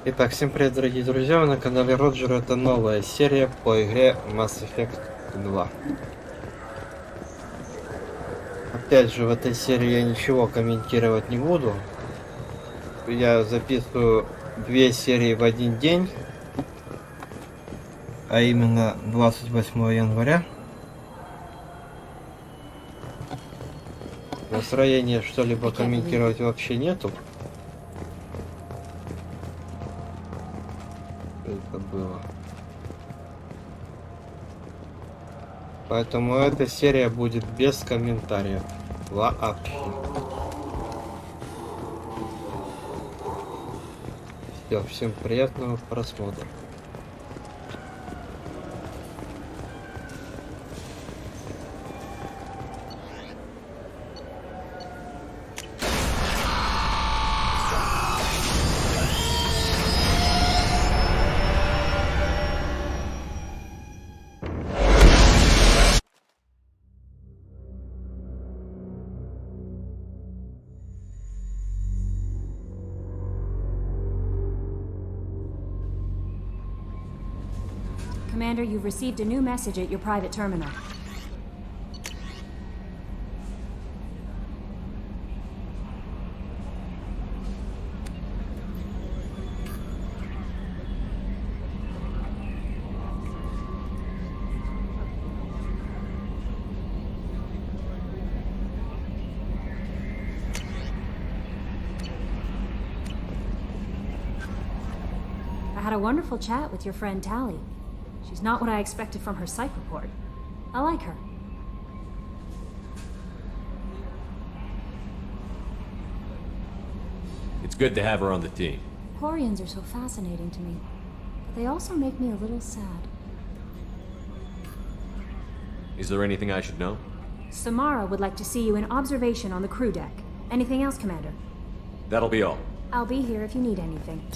Итак, всем привет, дорогие друзья, вы на канале Роджер. Это новая серия по игре Mass Effect 2. Опять же, в этой серии я ничего комментировать не буду. Я записываю две серии в один день, а именно 28 января. Настроения что-либо комментировать вообще нету. Это было. Поэтому эта серия будет без комментариев. Вообще. Все, всем приятного просмотра. Commander, you've received a new message at your private terminal. I had a wonderful chat with your friend Tally. She's not what I expected from her psych report. I like her. It's good to have her on the team. Quarians are so fascinating to me, but they also make me a little sad. Is there anything I should know? Samara would like to see you in observation on the crew deck. Anything else, Commander? That'll be all. I'll be here if you need anything.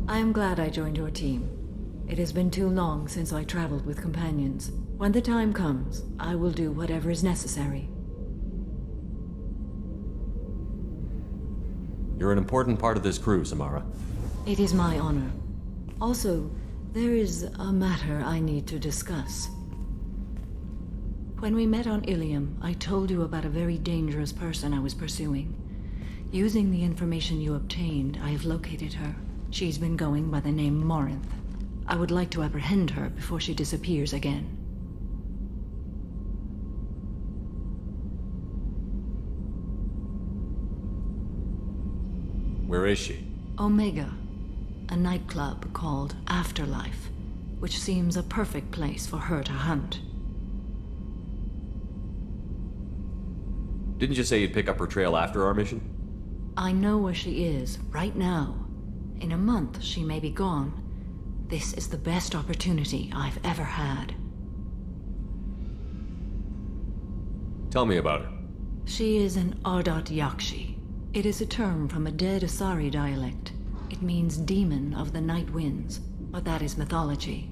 I am glad I joined your team. It has been too long since I traveled with companions. When the time comes, I will do whatever is necessary. You're an important part of this crew, Samara. It is my honor. Also, there is a matter I need to discuss. When we met on Ilium, I told you about a very dangerous person I was pursuing. Using the information you obtained, I have located her. She's been going by the name Morinth. I would like to apprehend her before she disappears again. Where is she? Omega, a nightclub called Afterlife, which seems a perfect place for her to hunt. Didn't you say you'd pick up her trail after our mission? I know where she is, right now. In a month, she may be gone. This is the best opportunity I've ever had. Tell me about her. She is an Ardat Yakshi. It is a term from a dead Asari dialect. It means demon of the night winds, but that is mythology.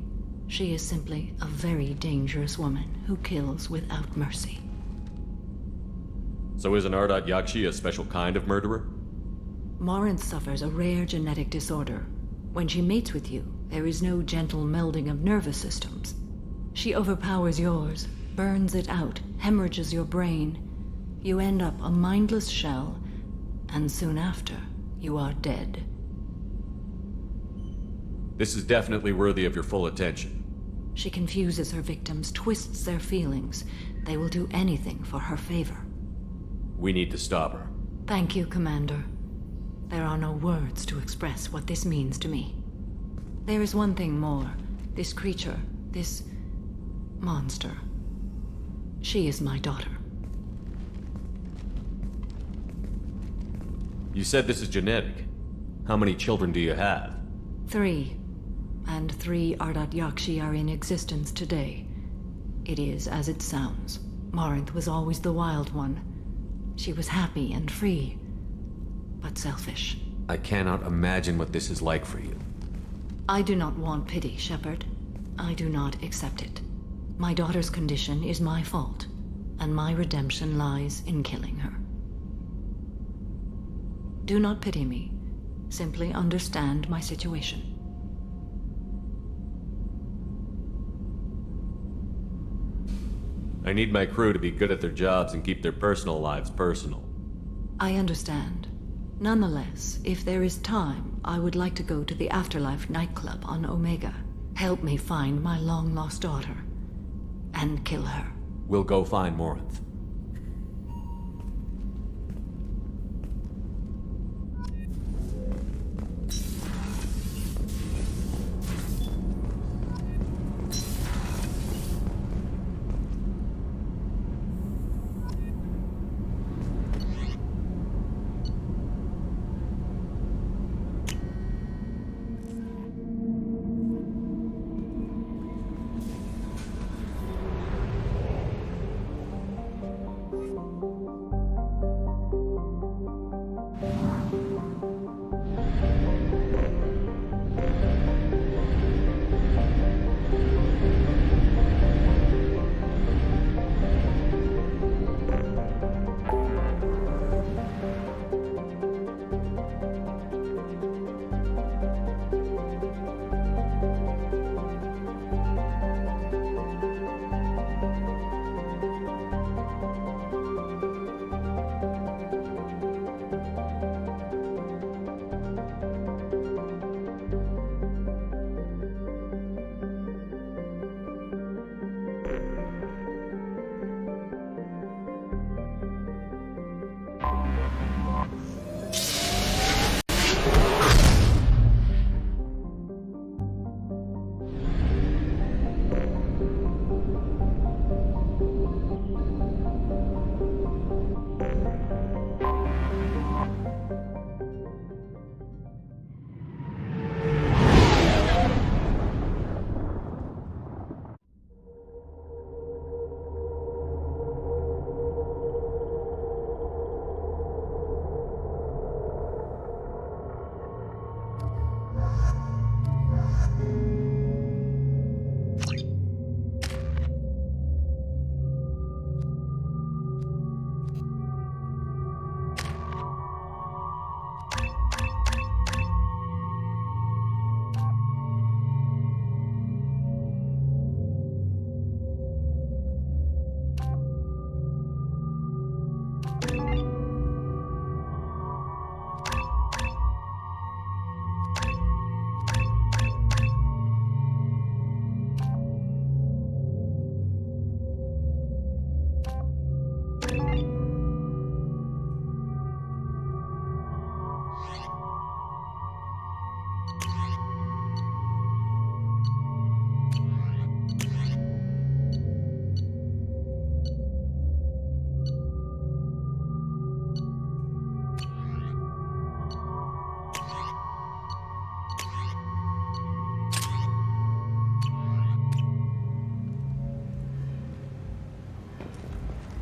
She is simply a very dangerous woman who kills without mercy. So is an Ardat Yakshi a special kind of murderer? Morinth suffers a rare genetic disorder. When she mates with you, there is no gentle melding of nervous systems. She overpowers yours, burns it out, hemorrhages your brain. You end up a mindless shell, and soon after, you are dead. This is definitely worthy of your full attention. She confuses her victims, twists their feelings. They will do anything for her favor. We need to stop her. Thank you, Commander. There are no words to express what this means to me. There is one thing more. This creature, this monster. She is my daughter. You said this is genetic. How many children do you have? 3. and 3 Ardat Yakshi are in existence today. It is as it sounds. Marinth was always the wild one. She was happy and free, but selfish. I cannot imagine what this is like for you. I do not want pity, Shepard. I do not accept it. My daughter's condition is my fault, and my redemption lies in killing her. Do not pity me. Simply understand my situation. I need my crew to be good at their jobs and keep their personal lives personal. I understand. Nonetheless, if there is time, I would like to go to the Afterlife nightclub on Omega. Help me find my long-lost daughter. And kill her. We'll go find Morinth.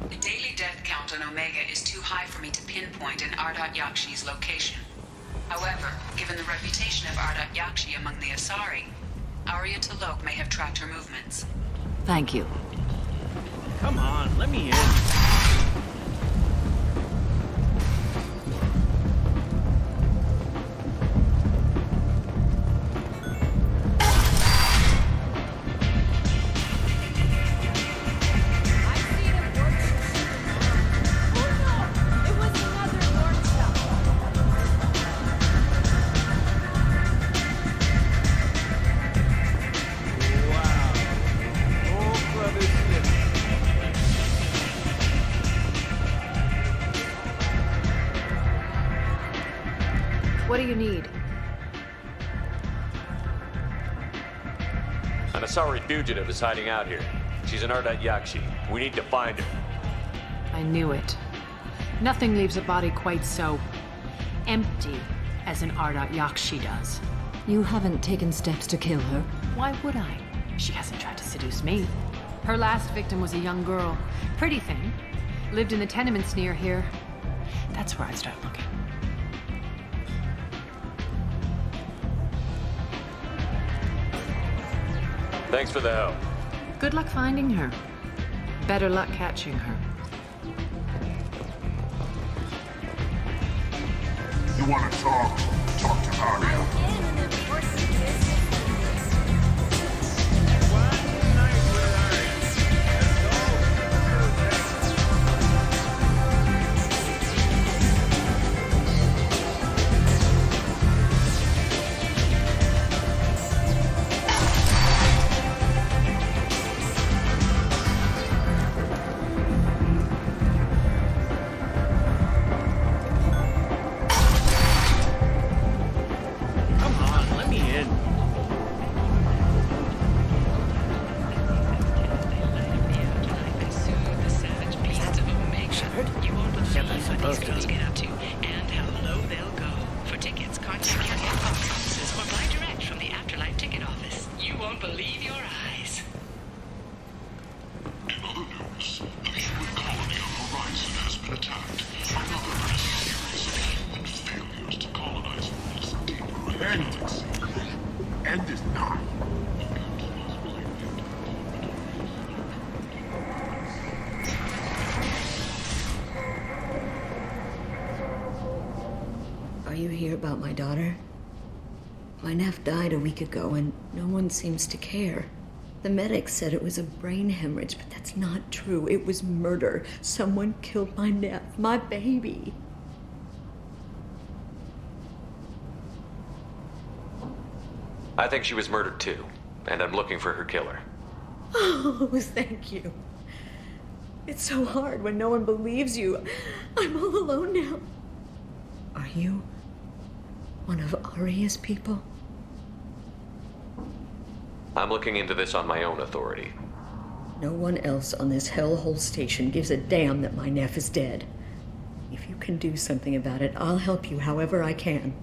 The daily death count on Omega is too high for me to pinpoint an Ardat Yakshi's location. However, given the reputation of Ardat Yakshi among the Asari, Arya T'Loak may have tracked her movements. Thank you. Come on, let me in. What do you need? An Asari fugitive is hiding out here. She's an Ardat Yakshi. We need to find her. I knew it. Nothing leaves a body quite so empty as an Ardat Yakshi does. You haven't taken steps to kill her? Why would I? She hasn't tried to seduce me. Her last victim was a young girl. Pretty thing. Lived in the tenements near here. That's where I'd start looking. Thanks for the help. Good luck finding her. Better luck catching her. You want to talk? Talk to Mario. Come on, let me in. You won't believe Yeah, they're what supposed these to girls be. get up to and how low they'll go. For tickets, contact county box offices or buy direct from the Afterlife ticket office. You won't believe your eyes. In other news, the human colony on Horizon has been attacked. Another series of human failures to colonize Earth's deeper galaxy. End is nigh. Are you here about my daughter? My nephew died a week ago and no one seems to care. The medics said it was a brain hemorrhage, but that's not true. It was murder. Someone killed my nephew, my baby. I think she was murdered too, and I'm looking for her killer. Oh, thank you. It's so hard when no one believes you. I'm all alone now. Are you one of Aria's people? I'm looking into this on my own authority. No one else on this hellhole station gives a damn that my nephew is dead. If you can do something about it, I'll help you however I can.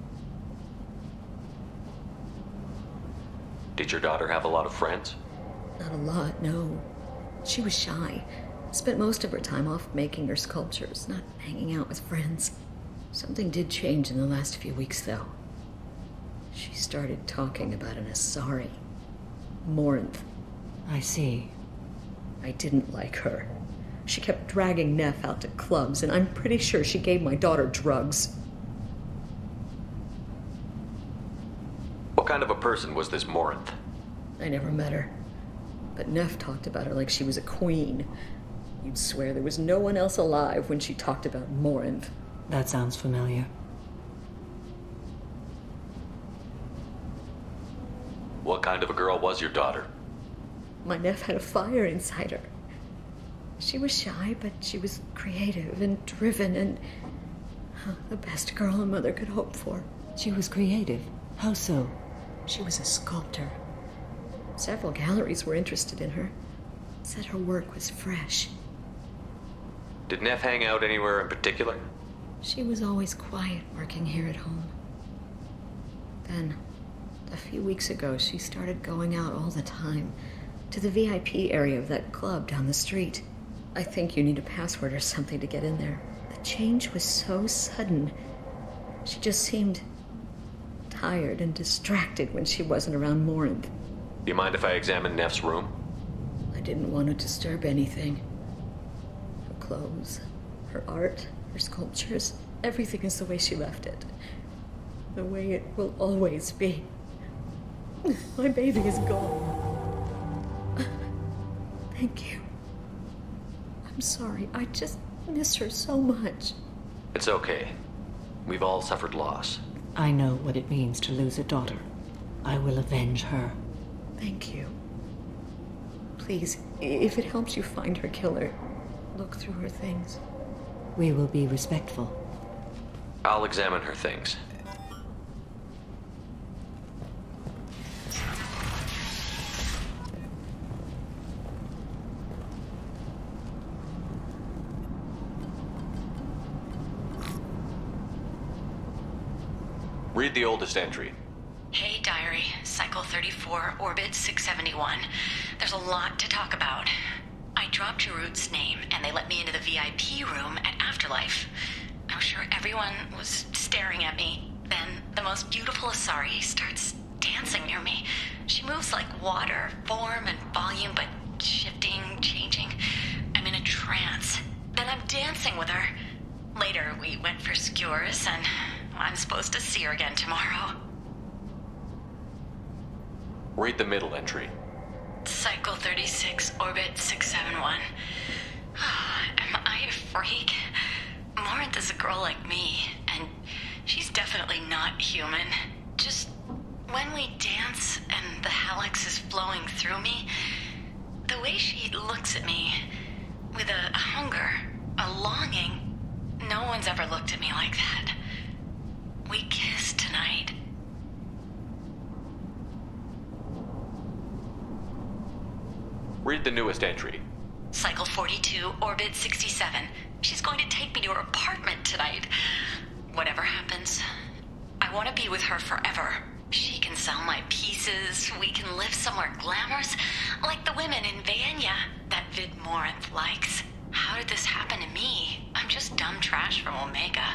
Did your daughter have a lot of friends? Not a lot, no. She was shy. Spent most of her time off making her sculptures, not hanging out with friends. Something did change in the last few weeks, though. She started talking about an Asari. Morinth. I see. I didn't like her. She kept dragging Neff out to clubs, and I'm pretty sure she gave my daughter drugs. What kind of a person was this Morinth? I never met her. But Neff talked about her like she was a queen. You'd swear there was no one else alive when she talked about Morinth. That sounds familiar. What kind of a girl was your daughter? My Neff had a fire inside her. She was shy, but she was creative and driven and the best girl a mother could hope for. She was creative? How so? She was a sculptor. Several galleries were interested in her. Said her work was fresh. Did Neff hang out anywhere in particular? She was always quiet working here at home. Then, a few weeks ago, she started going out all the time to the VIP area of that club down the street. I think you need a password or something to get in there. The change was so sudden. She just seemed tired and distracted when she wasn't around Morinth. Do you mind if I examine Neff's room? I didn't want to disturb anything. Her clothes, her art, her sculptures, everything is the way she left it. The way it will always be. My baby is gone. Thank you. I'm sorry. I just miss her so much. It's okay. We've all suffered loss. I know what it means to lose a daughter. I will avenge her. Thank you. Please, if it helps you find her killer, look through her things. We will be respectful. I'll examine her things. Read the oldest entry. Hey, Diary. Cycle 34, Orbit 671. There's a lot to talk about. I dropped Jarut's name, and they let me into the VIP room at Afterlife. I'm sure everyone was staring at me. Then the most beautiful Asari starts dancing near me. She moves like water, form and volume, but shifting, changing. I'm in a trance. Then I'm dancing with her. Later, we went for skewers, and I'm supposed to see her again tomorrow. Read the middle entry. Cycle 36, Orbit 671. Am I a freak? Morinth is a girl like me, and she's definitely not human. Just when we dance and the Hallex is flowing through me, the way she looks at me with a hunger, a longing, no one's ever looked at me like that. We kissed tonight. Read the newest entry. Cycle 42, Orbit 67. She's going to take me to her apartment tonight. Whatever happens, I want to be with her forever. She can sell my pieces. We can live somewhere glamorous, like the women in Vanya that Vid Morinth likes. How did this happen to me? I'm just dumb trash from Omega.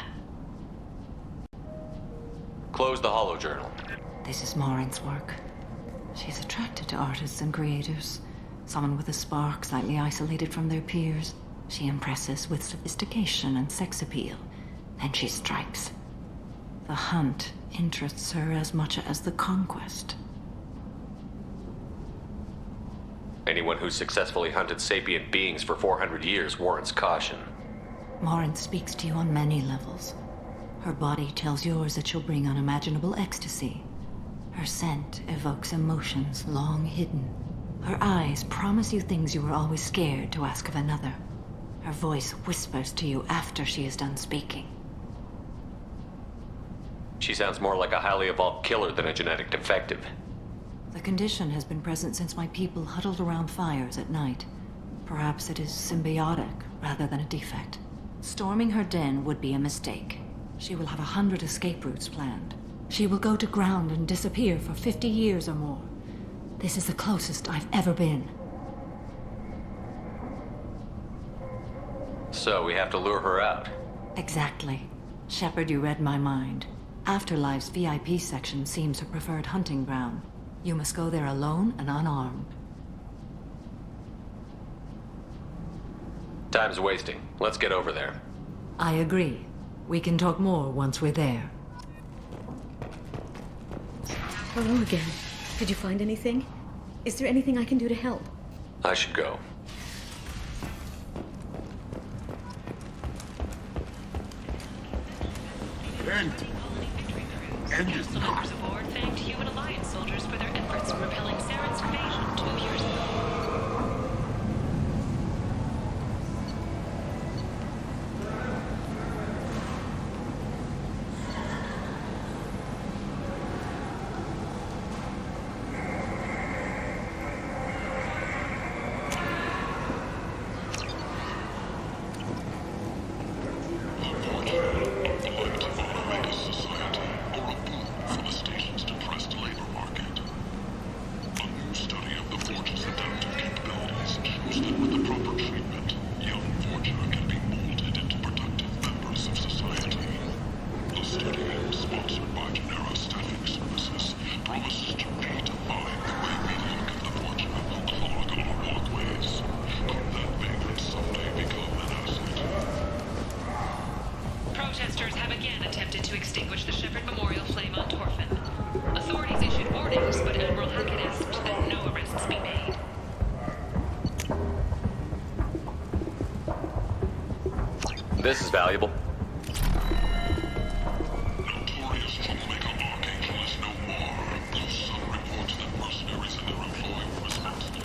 Close the holojournal. This is Morinth's work. She's attracted to artists and creators. Someone with a spark, slightly isolated from their peers. She impresses with sophistication and sex appeal. Then she strikes. The hunt interests her as much as the conquest. Anyone who's successfully hunted sapient beings for 400 years warrants caution. Morinth speaks to you on many levels. Her body tells yours that she'll bring unimaginable ecstasy. Her scent evokes emotions long hidden. Her eyes promise you things you were always scared to ask of another. Her voice whispers to you after she is done speaking. She sounds more like a highly evolved killer than a genetic defective. The condition has been present since my people huddled around fires at night. Perhaps it is symbiotic rather than a defect. Storming her den would be a mistake. She will have 100 escape routes planned. She will go to ground and disappear for 50 years or more. This is the closest I've ever been. So we have to lure her out. Exactly. Shepard, you read my mind. Afterlife's VIP section seems her preferred hunting ground. You must go there alone and unarmed. Time's wasting. Let's get over there. I agree. We can talk more once we're there. Hello again. Did you find anything? Is there anything I can do to help? I should go. End is not. Aboard thanked human alliance soldiers for their efforts in repelling Saren's invasion 2 years ago. Protesters have again attempted to extinguish the Shepard Memorial flame on Torfin. Authorities issued warnings, but Admiral Hackett asked that no arrests be made. This is valuable. Notorious troublemaker Archangel is no more. Your son reports that mercenaries in their employ were responsible.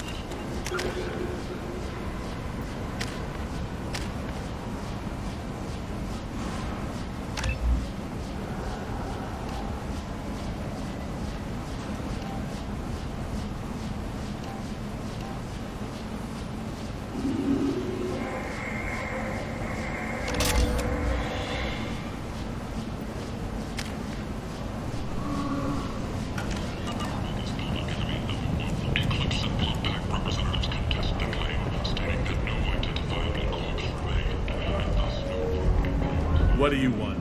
What do you want?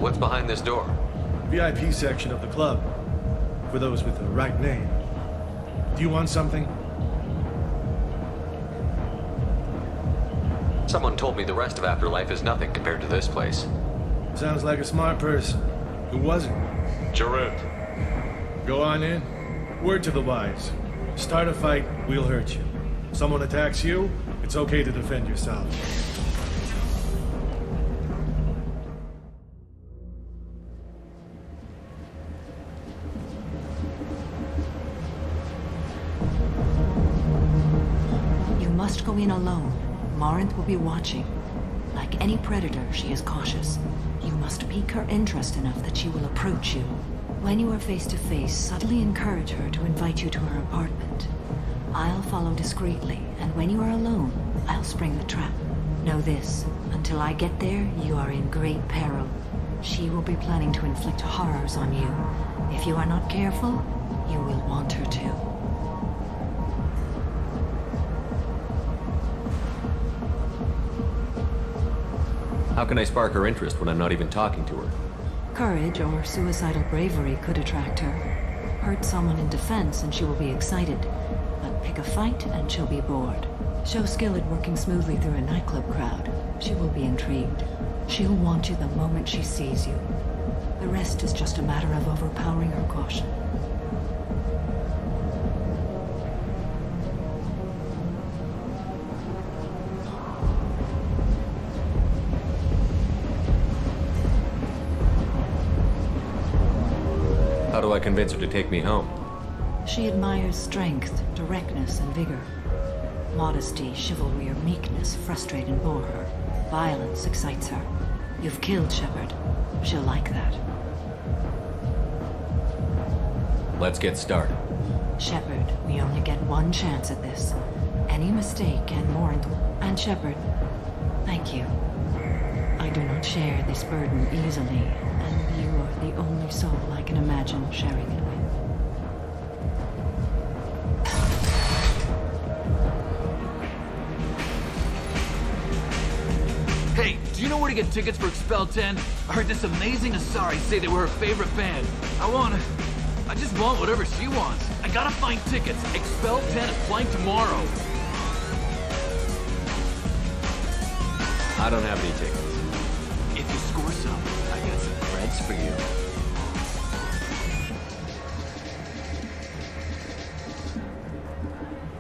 What's behind this door? VIP section of the club. For those with the right name. Do you want something? Someone told me the rest of Afterlife is nothing compared to this place. Sounds like a smart person. Who was it? Jarut. Go on in. Word to the wise. Start a fight, we'll hurt you. Someone attacks you, it's okay to defend yourself. You must go in alone. Morinth will be watching. Like any predator, she is cautious. You must pique her interest enough that she will approach you. When you are face to face, subtly encourage her to invite you to her apartment. I'll follow discreetly, and when you are alone, I'll spring the trap. Know this, until I get there, you are in great peril. She will be planning to inflict horrors on you. If you are not careful, you will want her to. How can I spark her interest when I'm not even talking to her? Courage or suicidal bravery could attract her. Hurt someone in defense and she will be excited. But pick a fight and she'll be bored. Show skill at working smoothly through a nightclub crowd. She will be intrigued. She'll want you the moment she sees you. The rest is just a matter of overpowering her caution. How do I convince her to take me home? She admires strength, directness, and vigor. Modesty, chivalry, or meekness frustrate and bore her. Violence excites her. You've killed Shepard. She'll like that. Let's get started. Shepard, we only get one chance at this. Any mistake and Morinth and Shepard, thank you. I do not share this burden easily, and you are the only soul I can imagine sharing it with. Hey, do you know where to get tickets for Expel 10? I heard this amazing Asari say they were her favorite band. I just want whatever she wants. I gotta find tickets. Expel 10 is playing tomorrow. I don't have any tickets. If you score some, I got some creds for you.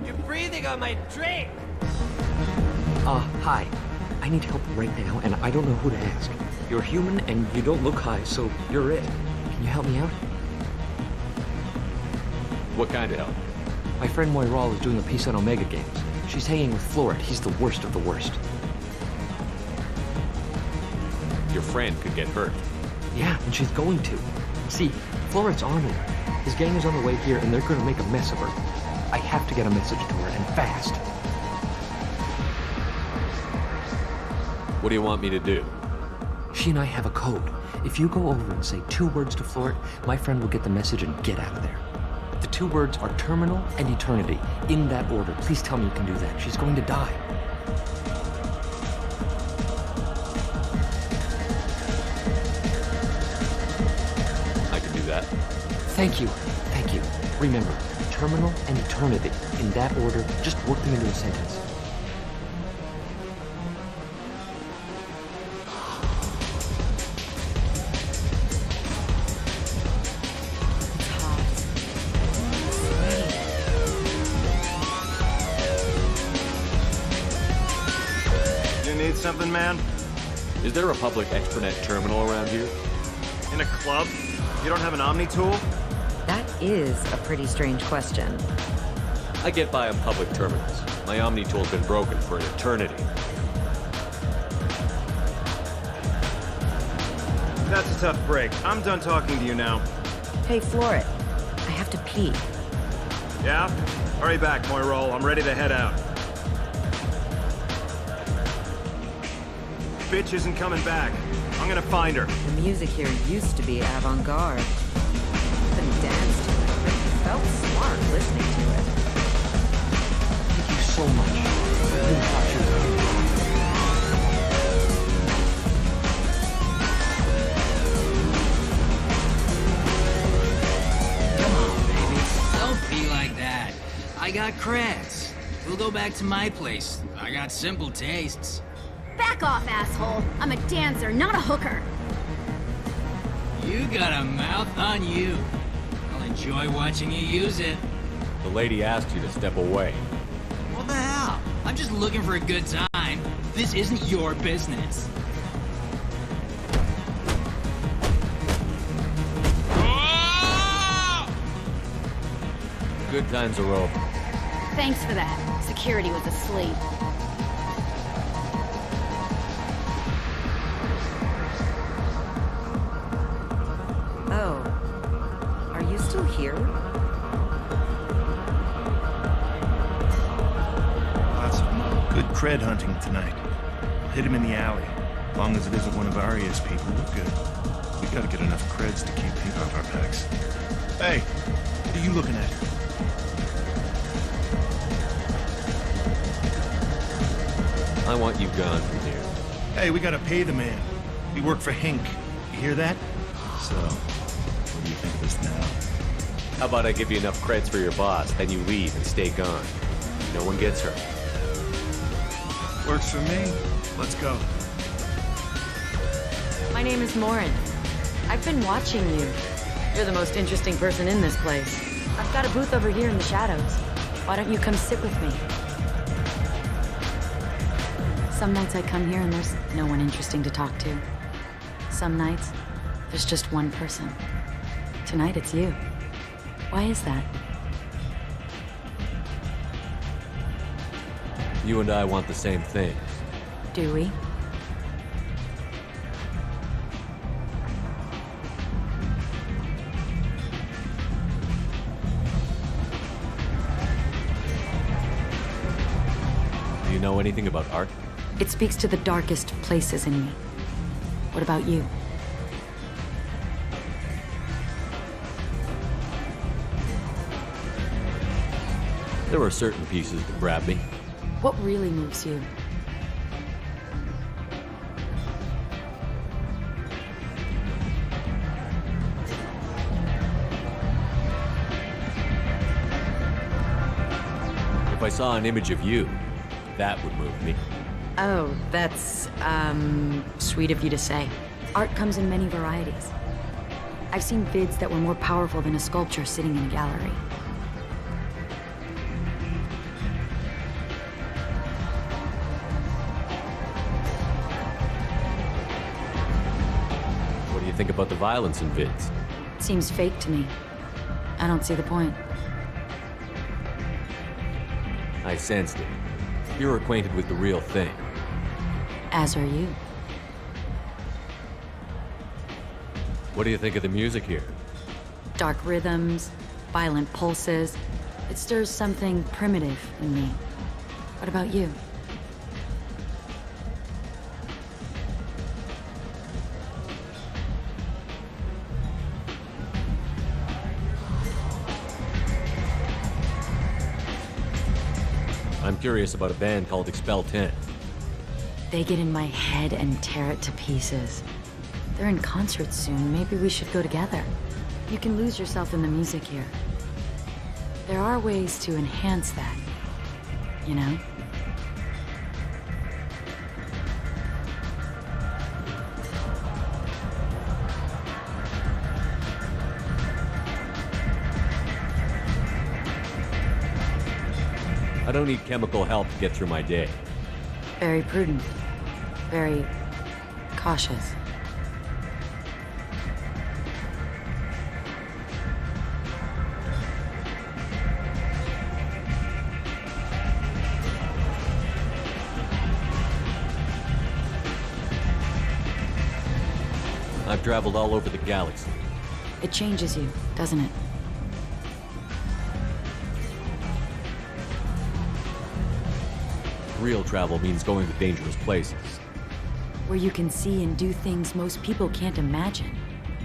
You're breathing on my drink! Hi. I need help right now, and I don't know who to ask. You're human, and you don't look high, so you're it. Can you help me out? What kind of help? My friend Moiral is doing a piece on Omega Games. She's hanging with Floret. He's the worst of the worst. Your friend could get hurt. Yeah, and she's going to. See, Floret's on her. His gang is on the way here, and they're going to make a mess of her. I have to get a message to her, and fast. What do you want me to do? She and I have a code. If you go over and say 2 words to Floret, my friend will get the message and get out of there. The 2 words are terminal and eternity. In that order. Please tell me you can do that. She's going to die. I can do that. Thank you. Thank you. Remember, terminal and eternity. In that order, just work them into a sentence. Something, man? Is there a public extranet terminal around here? In a club? You don't have an Omni tool? That is a pretty strange question. I get by on public terminals. My Omni tool's been broken for an eternity. That's a tough break. I'm done talking to you now. Hey, Floret. I have to pee. Yeah? Hurry back, Moiral. I'm ready to head out. Bitch isn't coming back. I'm gonna find her. The music here used to be avant-garde. Couldn't dance to it, but it felt smart listening to it. Thank you so much. I really thought she was gonna be Come on, baby. Don't be like that. I got creds. We'll go back to my place. I got simple tastes. Back off, asshole. I'm a dancer, not a hooker. You got a mouth on you. I'll enjoy watching you use it. The lady asked you to step away. What the hell? I'm just looking for a good time. This isn't your business. Good times are over. Thanks for that. Security was asleep. Oh. Are you still here? Awesome. Good cred hunting tonight. We'll hit him in the alley. As long as it isn't one of Arya's people, we're good. We gotta get enough creds to keep Pete off our backs. Hey, what are you looking at? I want you gone from here. Hey, we gotta pay the man. We work for Hink. You hear that? So, what do you think of this now? How about I give you enough creds for your boss, then you leave and stay gone. No one gets hurt. Works for me. Let's go. My name is Morin. I've been watching you. You're the most interesting person in this place. I've got a booth over here in the shadows. Why don't you come sit with me? Some nights I come here and there's no one interesting to talk to. Some nights, there's just one person. Tonight it's you. Why is that? You and I want the same things. Do we? Do you know anything about art? It speaks to the darkest places in me. What about you? There are certain pieces that grab me. What really moves you? If I saw an image of you, that would move me. Oh, that's, sweet of you to say. Art comes in many varieties. I've seen vids that were more powerful than a sculpture sitting in a gallery. What do you think about the violence in vids? It seems fake to me. I don't see the point. I sensed it. You're acquainted with the real thing. As are you. What do you think of the music here? Dark rhythms, violent pulses. It stirs something primitive in me. What about you? I'm curious about a band called Expel 10. They get in my head and tear it to pieces. They're in concert soon. Maybe we should go together. You can lose yourself in the music here. There are ways to enhance that, you know? I don't need chemical help to get through my day. Very prudent. Very cautious. I've traveled all over the galaxy. It changes you, doesn't it? Real travel means going to dangerous places. Where you can see and do things most people can't imagine.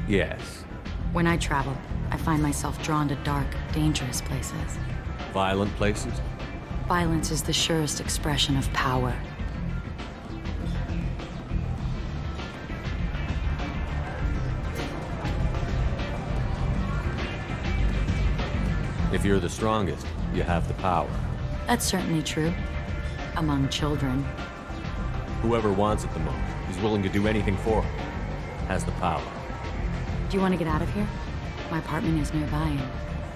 Yes. When I travel, I find myself drawn to dark, dangerous places. Violent places? Violence is the surest expression of power. If you're the strongest, you have the power. That's certainly true. Among children. Whoever wants it the most, is willing to do anything for it, has the power. Do you want to get out of here? My apartment is nearby and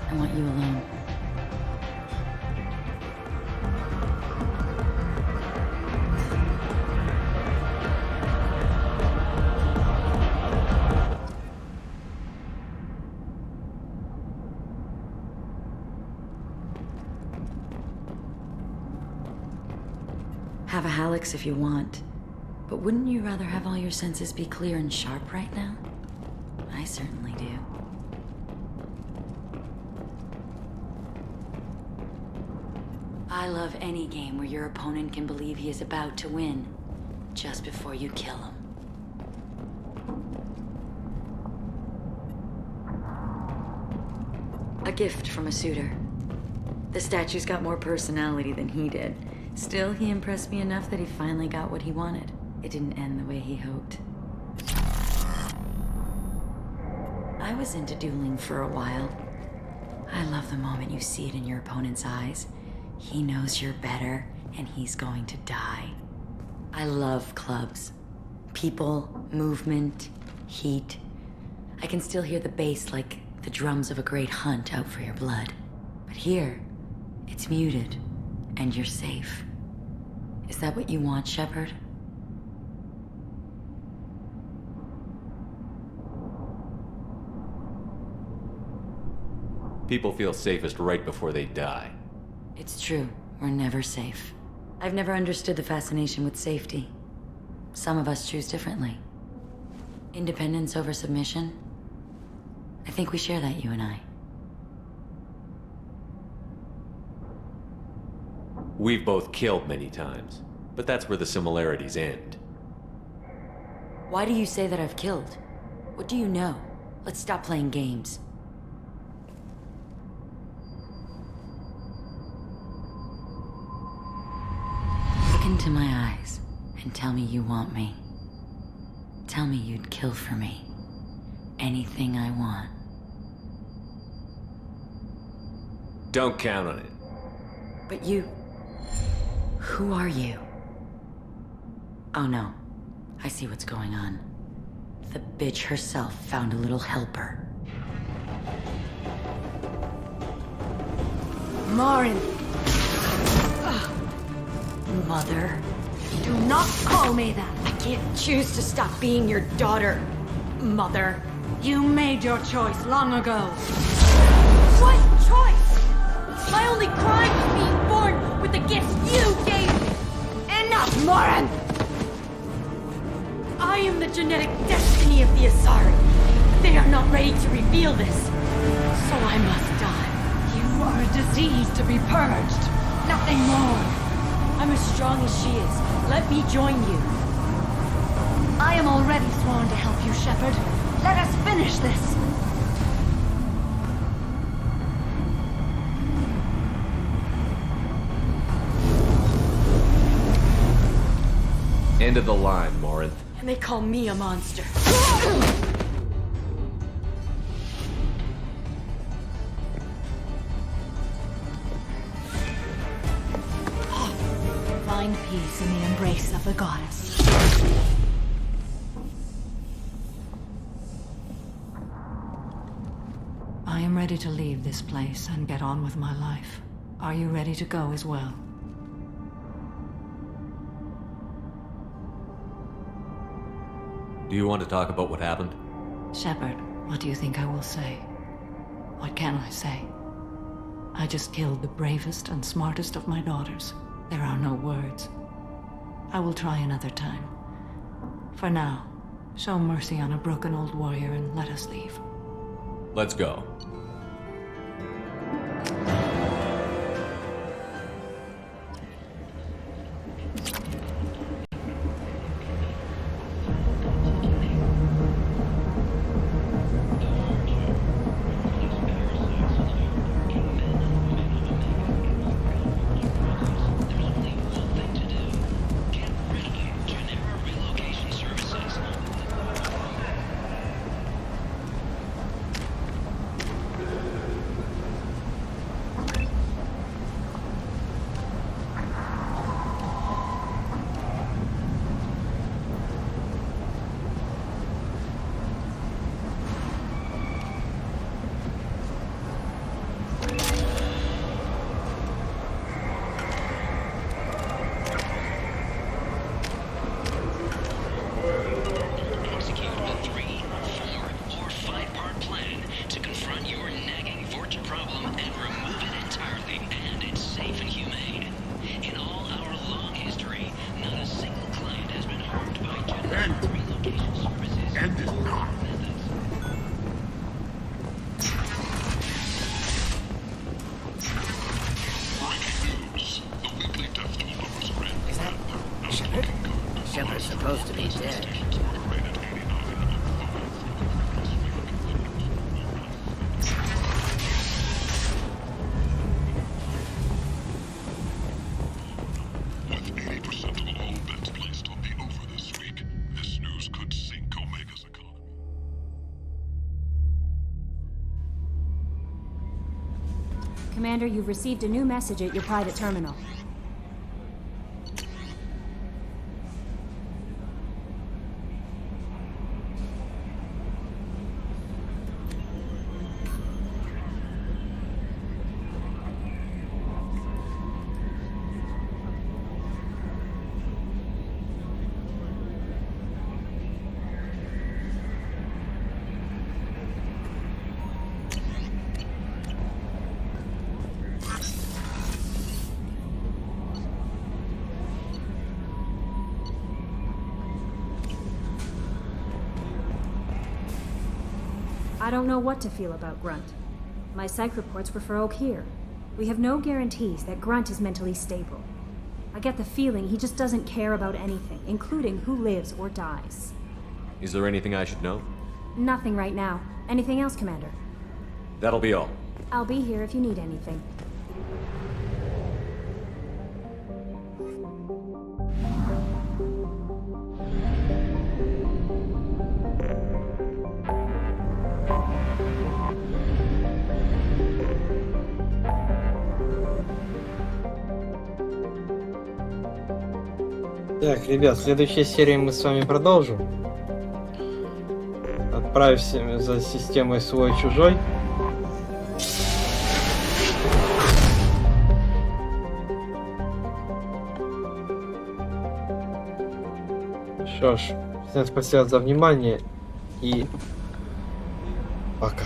I want you alone. Have a Hallex if you want, but wouldn't you rather have all your senses be clear and sharp right now? I certainly do. I love any game where your opponent can believe he is about to win, just before you kill him. A gift from a suitor. The statue's got more personality than he did. Still, he impressed me enough that he finally got what he wanted. It didn't end the way he hoped. I was into dueling for a while. I love the moment you see it in your opponent's eyes. He knows you're better, and he's going to die. I love clubs. People, movement, heat. I can still hear the bass like the drums of a great hunt out for your blood. But here, it's muted, and you're safe. Is that what you want, Shepard? People feel safest right before they die. It's true. We're never safe. I've never understood the fascination with safety. Some of us choose differently. Independence over submission? I think we share that, you and I. We've both killed many times, but that's where the similarities end. Why do you say that I've killed? What do you know? Let's stop playing games. Look into my eyes and tell me you want me. Tell me you'd kill for me. Anything I want. Don't count on it. But you... Who are you? Oh no. I see what's going on. The bitch herself found a little helper. Morin! Mother. Do not call me that! I can't choose to stop being your daughter, Mother. You made your choice long ago. What choice? My only crime was being born with the gifts you gave me. Enough, Morin! I am the genetic destiny of the Asari. They are not ready to reveal this, so I must die. You are a disease to be purged. Nothing more. I'm as strong as she is. Let me join you. I am already sworn to help you, Shepard. Let us finish this. End of the line, Morinth. And they call me a monster. Find peace in the embrace of the goddess. I am ready to leave this place and get on with my life. Are you ready to go as well? Do you want to talk about what happened? Shepard, what do you think I will say? What can I say? I just killed the bravest and smartest of my daughters. There are no words. I will try another time. For now, show mercy on a broken old warrior and let us leave. Let's go. supposed to be dead. With 80% of all bets placed on the over this week, this news could sink Omega's economy. Commander, you've received a new message at your private terminal. I don't know what to feel about Grunt. My psych reports were for Oak here. We have no guarantees that Grunt is mentally stable. I get the feeling he just doesn't care about anything, including who lives or dies. Is there anything I should know? Nothing right now. Anything else, Commander? That'll be all. I'll be here if you need anything. Так, ребят, в следующей серии мы с вами продолжим. Отправимся за системой свой-чужой. Что ж, всем спасибо за внимание и пока.